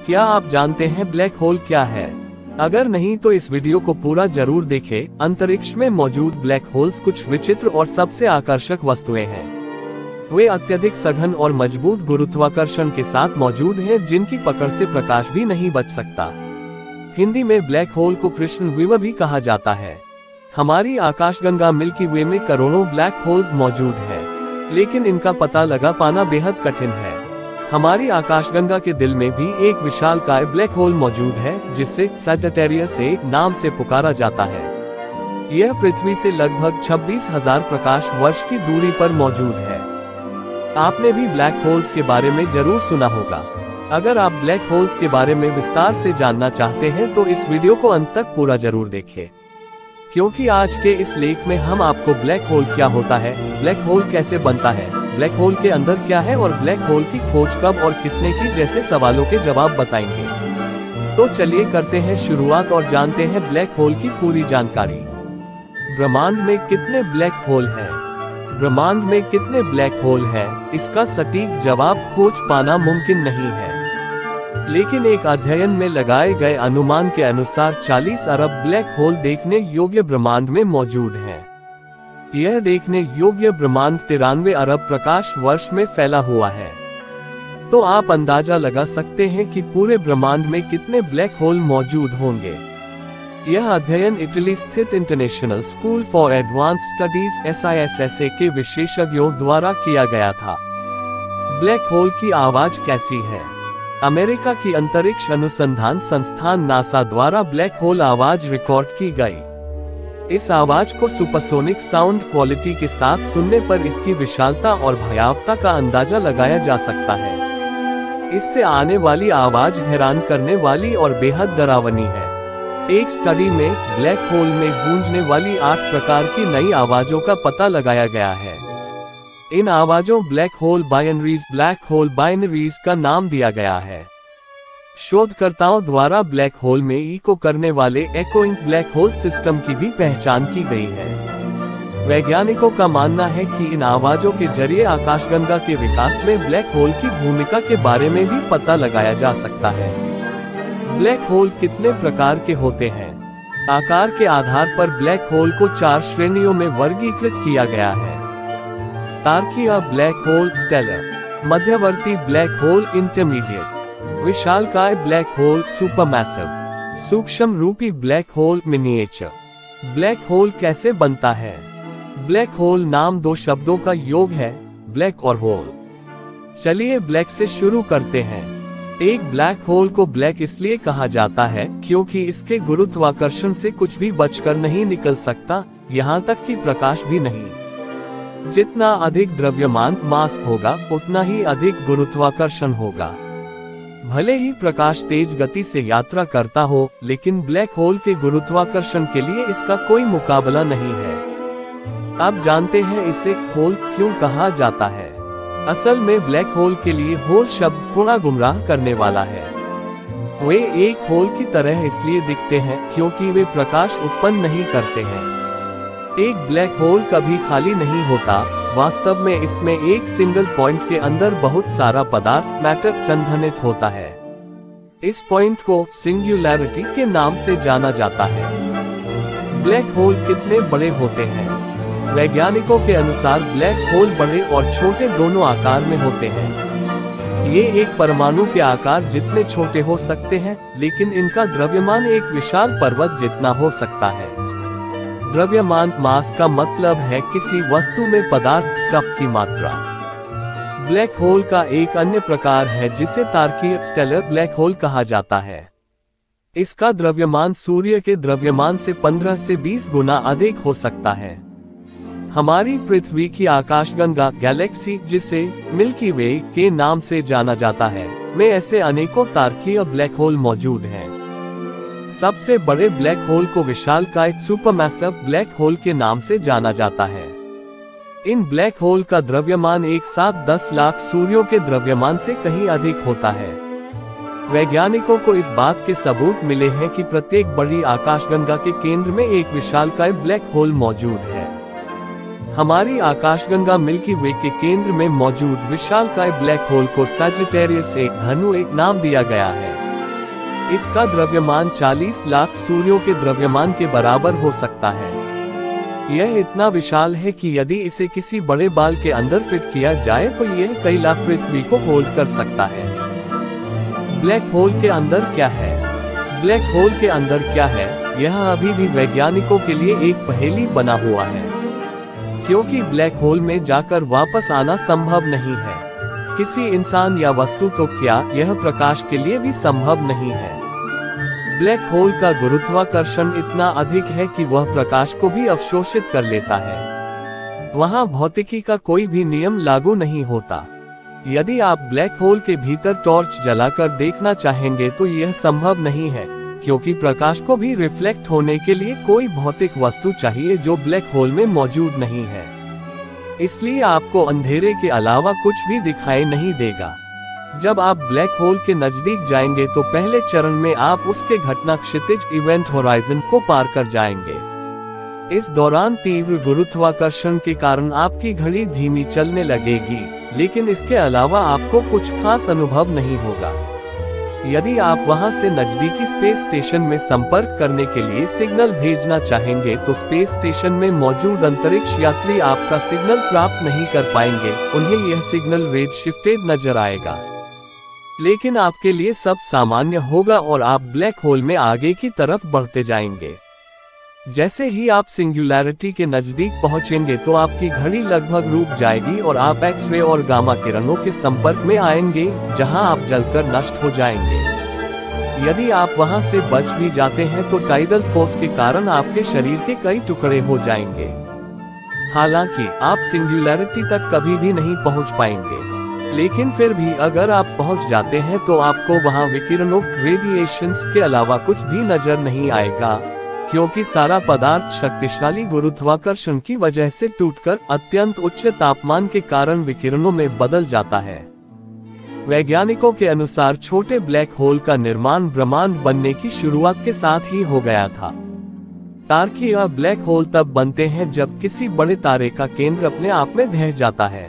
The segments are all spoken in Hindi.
क्या आप जानते हैं ब्लैक होल क्या है? अगर नहीं तो इस वीडियो को पूरा जरूर देखें। अंतरिक्ष में मौजूद ब्लैक होल्स कुछ विचित्र और सबसे आकर्षक वस्तुएं हैं। वे अत्यधिक सघन और मजबूत गुरुत्वाकर्षण के साथ मौजूद हैं, जिनकी पकड़ से प्रकाश भी नहीं बच सकता। हिंदी में ब्लैक होल को कृष्ण विवर भी कहा जाता है। हमारी आकाशगंगा मिल्की वे में करोड़ों ब्लैक होल्स मौजूद हैं, लेकिन इनका पता लगा पाना बेहद कठिन है। हमारी आकाशगंगा के दिल में भी एक विशालकाय ब्लैक होल मौजूद है, जिसे सैजिटेरियस ए नाम से पुकारा जाता है। यह पृथ्वी से लगभग 26,000 प्रकाश वर्ष की दूरी पर मौजूद है। आपने भी ब्लैक होल्स के बारे में जरूर सुना होगा। अगर आप ब्लैक होल्स के बारे में विस्तार से जानना चाहते हैं तो इस वीडियो को अंत तक पूरा जरूर देखें, क्योंकि आज के इस लेख में हम आपको ब्लैक होल क्या होता है, ब्लैक होल कैसे बनता है, ब्लैक होल के अंदर क्या है और ब्लैक होल की खोज कब और किसने की जैसे सवालों के जवाब बताएंगे। तो चलिए करते हैं शुरुआत और जानते हैं ब्लैक होल की पूरी जानकारी। ब्रह्मांड में कितने ब्लैक होल हैं? ब्रह्मांड में कितने ब्लैक होल हैं, इसका सटीक जवाब खोज पाना मुमकिन नहीं है, लेकिन एक अध्ययन में लगाए गए अनुमान के अनुसार 40 अरब ब्लैक होल देखने योग्य ब्रह्मांड में मौजूद हैं। यह देखने योग्य ब्रह्मांड 93 अरब प्रकाश वर्ष में फैला हुआ है। तो आप अंदाजा लगा सकते हैं कि पूरे ब्रह्मांड में कितने ब्लैक होल मौजूद होंगे। यह अध्ययन इटली स्थित international school for advance studies SISSA के विशेषज्ञों द्वारा किया गया था। ब्लैक होल की आवाज कैसी है? अमेरिका की अंतरिक्ष अनुसंधान संस्थान नासा द्वारा ब्लैक होल आवाज रिकॉर्ड की गई। इस आवाज को सुपरसोनिक साउंड क्वालिटी के साथ सुनने पर इसकी विशालता और भयावता का अंदाजा लगाया जा सकता है। इससे आने वाली आवाज हैरान करने वाली और बेहद डरावनी है। एक स्टडी में ब्लैक होल में गूंजने वाली 8 प्रकार की नई आवाजों का पता लगाया गया है। इन आवाजों ब्लैक होल बाइनरीज का नाम दिया गया है। शोधकर्ताओं द्वारा ब्लैक होल में इको करने वाले एकोइंग ब्लैक होल सिस्टम की भी पहचान की गई है। वैज्ञानिकों का मानना है कि इन आवाजों के जरिए आकाशगंगा के विकास में ब्लैक होल की भूमिका के बारे में भी पता लगाया जा सकता है। ब्लैक होल कितने प्रकार के होते हैं? आकार के आधार पर ब्लैक होल को 4 श्रेणियों में वर्गीकृत किया गया है। तारकीय ब्लैक होल, स्टेलर, मध्यवर्ती ब्लैक होल, इंटरमीडिएट, विशालकाय ब्लैक होल, सुपरमैसिव, सूक्ष्म रूपी black hole, miniature. Black hole कैसे बनता है? ब्लैक होल नाम 2 शब्दों का योग है, ब्लैक और होल। चलिए ब्लैक से शुरू करते हैं। एक ब्लैक होल को ब्लैक इसलिए कहा जाता है क्योंकि इसके गुरुत्वाकर्षण से कुछ भी बचकर नहीं निकल सकता, यहाँ तक कि प्रकाश भी नहीं। जितना अधिक द्रव्यमान मास होगा, उतना ही अधिक गुरुत्वाकर्षण होगा। भले ही प्रकाश तेज गति से यात्रा करता हो, लेकिन ब्लैक होल के गुरुत्वाकर्षण के लिए इसका कोई मुकाबला नहीं है। अब जानते हैं इसे होल क्यों कहा जाता है। असल में ब्लैक होल के लिए होल शब्द थोड़ा गुमराह करने वाला है। वे एक होल की तरह इसलिए दिखते हैं क्योंकि वे प्रकाश उत्पन्न नहीं करते हैं। एक ब्लैक होल कभी खाली नहीं होता। वास्तव में इसमें एक सिंगल पॉइंट के अंदर बहुत सारा पदार्थ मैटर संघनित होता है। इस पॉइंट को सिंगुलैरिटी के नाम से जाना जाता है। ब्लैक होल कितने बड़े होते हैं? वैज्ञानिकों के अनुसार ब्लैक होल बड़े और छोटे दोनों आकार में होते हैं। ये एक परमाणु के आकार जितने छोटे हो सकते हैं, लेकिन इनका द्रव्यमान एक विशाल पर्वत जितना हो सकता है। द्रव्यमान मास का मतलब है किसी वस्तु में पदार्थ स्टफ की मात्रा। ब्लैक होल का एक अन्य प्रकार है जिसे तारकीय स्टेलर ब्लैक होल कहा जाता है। इसका द्रव्यमान सूर्य के द्रव्यमान से 15 से 20 गुना अधिक हो सकता है। हमारी पृथ्वी की आकाशगंगा गैलेक्सी, जिसे मिल्की वे के नाम से जाना जाता है, में ऐसे अनेकों तारकीय ब्लैक होल मौजूद हैं। सबसे बड़े ब्लैक होल को विशालकाय सुपरमैसिव ब्लैक होल के नाम से जाना जाता है। इन ब्लैक होल का द्रव्यमान एक साथ 10 लाख सूर्यों के द्रव्यमान से कहीं अधिक होता है। वैज्ञानिकों को इस बात के सबूत मिले हैं कि प्रत्येक बड़ी आकाशगंगा के केंद्र में एक विशालकाय ब्लैक होल मौजूद है। हमारी आकाशगंगा मिल्की वे के केंद्र में मौजूद विशालकाय ब्लैक होल को सैजिटेरियस ए धनु एक नाम दिया गया है। इसका द्रव्यमान 40 लाख सूर्यों के द्रव्यमान के बराबर हो सकता है। यह इतना विशाल है कि यदि इसे किसी बड़े बाल के अंदर फिट किया जाए तो यह कई लाख पृथ्वी को होल्ड कर सकता है। ब्लैक होल के अंदर क्या है? ब्लैक होल के अंदर क्या है, यह अभी भी वैज्ञानिकों के लिए एक पहेली बना हुआ है, क्योंकि ब्लैक होल में जाकर वापस आना संभव नहीं है। किसी इंसान या वस्तु तो क्या, यह प्रकाश के लिए भी संभव नहीं है। ब्लैक होल का गुरुत्वाकर्षण इतना अधिक है कि वह प्रकाश को भी अवशोषित कर लेता है। वहां भौतिकी का कोई भी नियम लागू नहीं होता। यदि आप ब्लैक होल के भीतर टॉर्च जलाकर देखना चाहेंगे तो यह संभव नहीं है, क्योंकि प्रकाश को भी रिफ्लेक्ट होने के लिए कोई भौतिक वस्तु चाहिए जो ब्लैक होल में मौजूद नहीं है। इसलिए आपको अंधेरे के अलावा कुछ भी दिखाई नहीं देगा। जब आप ब्लैक होल के नजदीक जाएंगे तो पहले चरण में आप उसके घटना क्षितिज इवेंट होराइजन को पार कर जाएंगे। इस दौरान तीव्र गुरुत्वाकर्षण के कारण आपकी घड़ी धीमी चलने लगेगी, लेकिन इसके अलावा आपको कुछ खास अनुभव नहीं होगा। यदि आप वहां से नजदीकी स्पेस स्टेशन में संपर्क करने के लिए सिग्नल भेजना चाहेंगे तो स्पेस स्टेशन में मौजूद अंतरिक्ष यात्री आपका सिग्नल प्राप्त नहीं कर पाएंगे। उन्हें यह सिग्नल रेड शिफ्टेड नजर आएगा, लेकिन आपके लिए सब सामान्य होगा और आप ब्लैक होल में आगे की तरफ बढ़ते जाएंगे। जैसे ही आप सिंगुलैरिटी के नजदीक पहुंचेंगे तो आपकी घड़ी लगभग रुक जाएगी और आप एक्स-रे और गामा किरणों के संपर्क में आएंगे, जहां आप जलकर नष्ट हो जाएंगे। यदि आप वहां से बच भी जाते हैं तो टाइडल फोर्स के कारण आपके शरीर के कई टुकड़े हो जाएंगे। हालांकि आप सिंगुलैरिटी तक कभी भी नहीं पहुंच पाएंगे, लेकिन फिर भी अगर आप पहुंच जाते हैं तो आपको वहां विकिरणों रेडिएशंस के अलावा कुछ भी नजर नहीं आएगा, क्योंकि सारा पदार्थ शक्तिशाली गुरुत्वाकर्षण की वजह से टूटकर अत्यंत उच्च तापमान के कारण विकिरणों में बदल जाता है। वैज्ञानिकों के अनुसार छोटे ब्लैक होल का निर्माण ब्रह्मांड बनने की शुरुआत के साथ ही हो गया था। तारकीय ब्लैक होल तब बनते हैं जब किसी बड़े तारे का केंद्र अपने आप में ढह जाता है।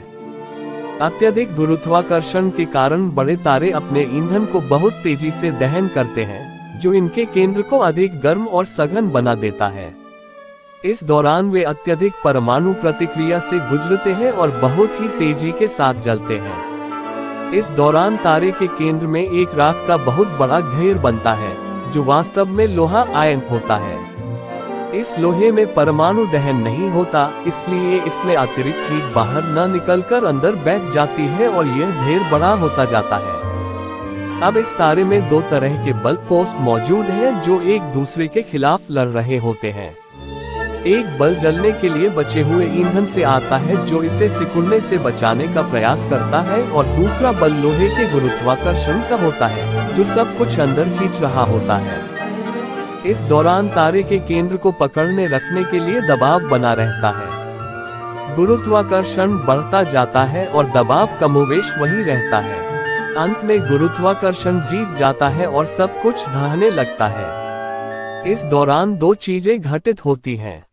अत्यधिक गुरुत्वाकर्षण के कारण बड़े तारे अपने ईंधन को बहुत तेजी से दहन करते हैं, जो इनके केंद्र को अधिक गर्म और सघन बना देता है। इस दौरान वे अत्यधिक परमाणु प्रतिक्रिया से गुजरते हैं और बहुत ही तेजी के साथ जलते हैं। इस दौरान तारे के केंद्र में एक राख का बहुत बड़ा ढेर बनता है, जो वास्तव में लोहा आयन होता है। इस लोहे में परमाणु दहन नहीं होता, इसलिए इसमें अतिरिक्त हीट बाहर न निकलकर अंदर बैठ जाती है और यह ढेर बड़ा होता जाता है। अब इस तारे में दो तरह के बल्क फोर्स मौजूद हैं जो एक दूसरे के खिलाफ लड़ रहे होते हैं। एक बल जलने के लिए बचे हुए ईंधन से आता है जो इसे सिकुड़ने से बचाने का प्रयास करता है, और दूसरा बल लोहे के गुरुत्वाकर्षण का होता है जो सब कुछ अंदर खींच रहा होता है। इस दौरान तारे के केंद्र को पकड़ने रखने के लिए दबाव बना रहता है। गुरुत्वाकर्षण बढ़ता जाता है और दबाव कमोवेश वही रहता है। अंत में गुरुत्वाकर्षण जीत जाता है और सब कुछ ढहने लगता है। इस दौरान दो चीजें घटित होती हैं।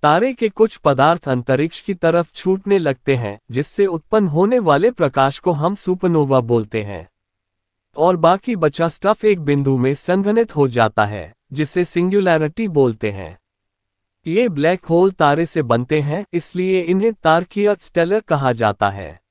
तारे के कुछ पदार्थ अंतरिक्ष की तरफ छूटने लगते हैं, जिससे उत्पन्न होने वाले प्रकाश को हम सुपरनोवा बोलते हैं, और बाकी बचा स्टफ एक बिंदु में संघनित हो जाता है, जिसे सिंगुलैरिटी बोलते हैं। ये ब्लैक होल तारे से बनते हैं, इसलिए इन्हें तारकीय स्टेलर कहा जाता है।